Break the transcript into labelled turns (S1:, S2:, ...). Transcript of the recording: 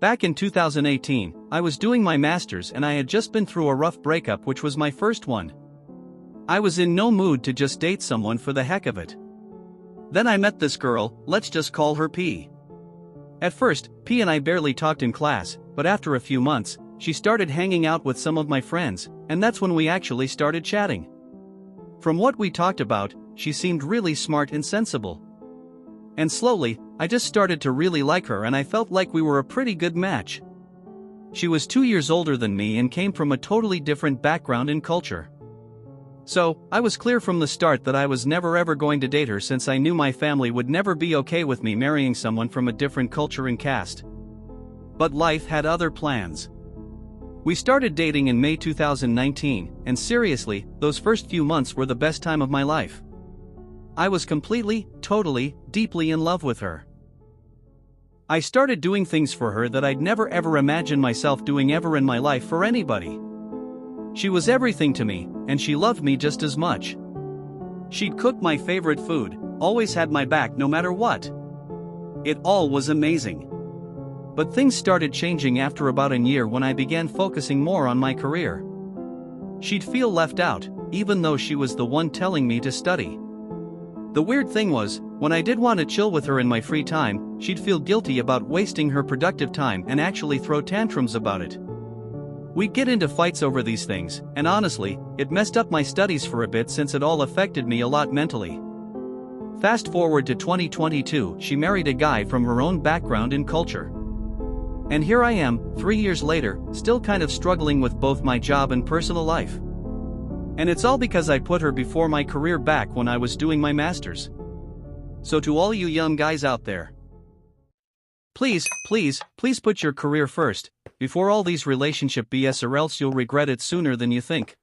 S1: Back in 2018, I was doing my master's and I had just been through a rough breakup, which was my first one. I was in no mood to just date someone for the heck of it. Then I met this girl, let's just call her P. At first, P and I barely talked in class, but after a few months, she started hanging out with some of my friends, and that's when we actually started chatting. From what we talked about, she seemed really smart and sensible. And slowly, I just started to really like her and I felt like we were a pretty good match. She was 2 years older than me and came from a totally different background and culture. So, I was clear from the start that I was never ever going to date her, since I knew my family would never be okay with me marrying someone from a different culture and caste. But life had other plans. We started dating in May 2019, and seriously, those first few months were the best time of my life. I was completely, totally, deeply in love with her. I started doing things for her that I'd never ever imagined myself doing ever in my life for anybody. She was everything to me, and she loved me just as much. She'd cook my favorite food, always had my back no matter what. It all was amazing. But things started changing after about a year when I began focusing more on my career. She'd feel left out, even though she was the one telling me to study. The weird thing was, when I did want to chill with her in my free time, she'd feel guilty about wasting her productive time and actually throw tantrums about it. We'd get into fights over these things, and honestly, it messed up my studies for a bit since it all affected me a lot mentally. Fast forward to 2022, she married a guy from her own background and culture. And here I am, 3 years later, still kind of struggling with both my job and personal life. And it's all because I put her before my career back when I was doing my master's. So to all you young guys out there, please put your career first, before all these relationship BS, or else you'll regret it sooner than you think.